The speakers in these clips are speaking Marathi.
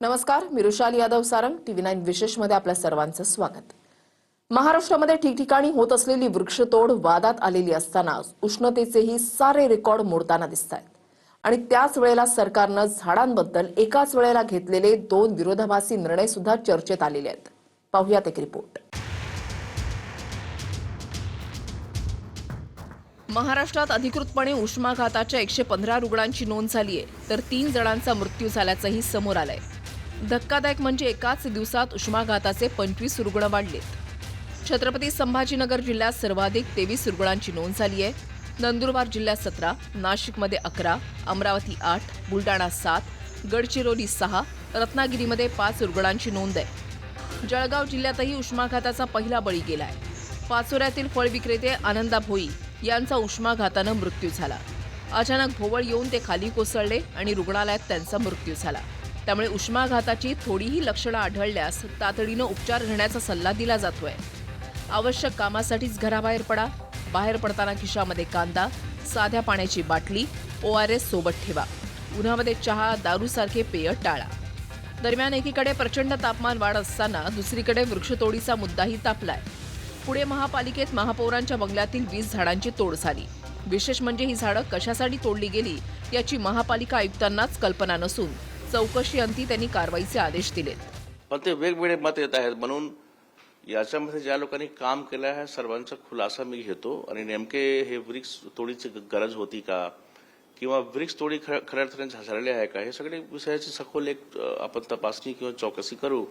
नमस्कार, मी रुशाल यादव सारंग TV9 विशेषमध्ये आपल्या सर्वांचं स्वागत। महाराष्ट्रामध्ये ठिकठिकाणी होत असलेली वृक्षतोड वादात आलेली असताना उष्णतेचेही सारे रेकॉर्ड मोडताना दिसतात आणि त्याच वेळेला सरकारने झाडांबद्दल एकाच वेळेला घेतलेले दोन विरोधाभासी निर्णय सुद्धा चर्चेत आलेले आहेत। पाहूयात एक रिपोर्ट। महाराष्ट्रात अधिकृतपणे उष्माघाताच्या 115 रुग्णांची नोंद झाली आहे, तर 3 जणांचा मृत्यू झाल्याचंही समोर आलंय। धक्कादायक म्हणजे एकाच दिवसात उष्माघाताचे 25 रुग्ण वाढलेत। छत्रपती संभाजीनगर जिल्ह्यात सर्वाधिक 23 रुग्णांची नोंद झाली आहे। नंदुरबार जिल्ह्यात 17, नाशिकमध्ये 11, अमरावती 8, बुलढाणा 7, गडचिरोली 6, रत्नागिरीमध्ये 5 रुग्णांची नोंद आहे। जळगाव जिल्ह्यातही उष्माघाताचा पहिला बळी गेलाय। पाचोऱ्यातील फळ विक्रेते आनंदा भोई यांचा उष्माघाताने मृत्यू झाला। अचानक भोवळ येऊन ते खाली कोसळले आणि रुग्णालयात त्यांचा मृत्यू झाला। त्यामुळे उष्माघाताची थोडीही लक्षणं आढळल्यास तातडीने उपचार घेण्याचा सल्ला दिला जातोय। आवश्यक कामासाठीच घराबाहेर पडा। बाहेर पडताना खिशामध्ये कांदा, साध्या पाण्याची बाटली, ORS सोबत ठेवा। उन्हामध्ये चहा, दारूसारखे पेय टाळा। दरम्यान एकीकडे प्रचंड तापमान वाढ असताना दुसरीकडे वृक्षतोडीचा मुद्दाही तापलाय। पुणे महापालिकेत महापौरांच्या बंगल्यातील 20 झाडांची तोड झाली। विशेष म्हणजे ही झाडं कशासाठी तोडली गेली याची महापालिका आयुक्तांनाच कल्पना नसून चौकशी अंती त्यांनी कारवाईचे आदेश दिलेत। पण ते वेगवेगळे मत येत आहेत, म्हणून याच्यामध्ये ज्या लोकांनी काम केलं आहे सर्वांचा खुलासा मी घेतो आणि नेमके हे वृक्ष तोडीची गरज होती का किंवा वृक्ष तोडी खऱ्या अर्थाने झालेली आहे का, हे सगळे विषयाची सखोल एक आपण तपासणी किंवा चौकशी करू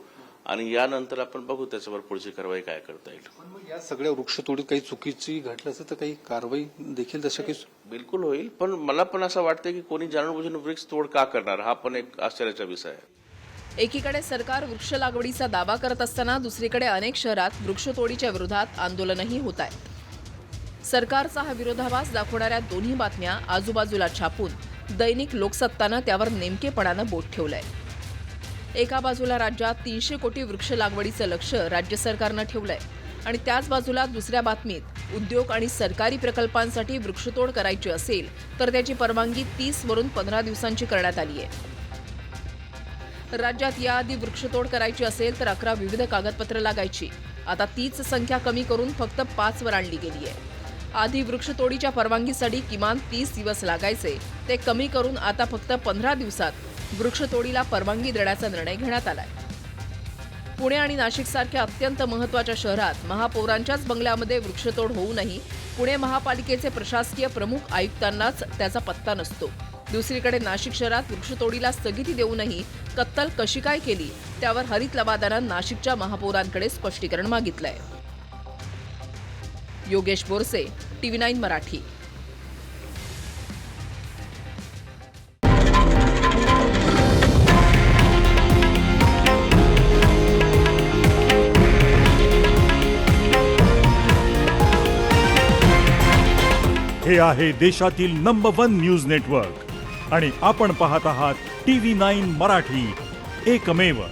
आणि यानंतर आपण बघू त्याच्यावर पुढची कारवाई काय करता येईल। पण मग या सगळ्या वृक्षतोडीत काही चुकीची घडलं असेल तर काही कारवाई देखील तशा काही बिलकुल होईल, पण मला पण असं वाटतं की कोणी जाणून वृक्ष तोड का करणार हा पण एक आश्चर्याचा विषय आहे। एकीकडे सरकार वृक्ष लागवडीचा दावा करत असताना दुसरीकडे अनेक शहरात वृक्षतोडीच्या विरोधात आंदोलनही होत आहेत। सरकारचा हा विरोधाभास दाखवणाऱ्या दोन्ही बातम्या आजूबाजूला छापून दैनिक लोकसत्तानं त्यावर नेमकेपणानं बोट ठेवलंय। एका बाजूला राज्यात 300 कोटी वृक्ष लागवडीचं लक्ष राज्य सरकारनं ठेवलंय आणि त्याच बाजूला दुसऱ्या बातमीत उद्योग आणि सरकारी प्रकल्पांसाठी वृक्षतोड करायची असेल तर त्याची परवानगी 30 वरून 15 दिवसांची करण्यात आली आहे। राज्यात याआधी वृक्षतोड करायची असेल तर 11 विविध कागदपत्र लागायची, आता तीच संख्या कमी करून फक्त 5 वर आणली गेली आहे। आधी वृक्षतोडीच्या परवानगीसाठी किमान 30 दिवस लागायचे, ते कमी करून आता फक्त 15 दिवसात वृक्षतोडीला परवानगी देण्याचा निर्णय घेण्यात आलाय। पुणे आणि नाशिकसारख्या अत्यंत महत्त्वाच्या शहरात महापौरांच्याच बंगल्यामध्ये वृक्षतोड होऊनही पुणे महापालिकेचे प्रशासकीय प्रमुख आयुक्तांनाच त्याचा पत्ता नसतो। दुसरीकडे नाशिक शहरात वृक्षतोडीला स्थगिती देऊनही कत्तल कशी काय केली त्यावर हरित लवादानं नाशिकच्या महापौरांकडे स्पष्टीकरण मागितलंय। योगेश बोरसे, TV9 मराठी। हे आहे देशातील नंबर 1 न्यूज नेटवर्क आणि आपण पाहत आहात TV9 मराठी, एकमेव।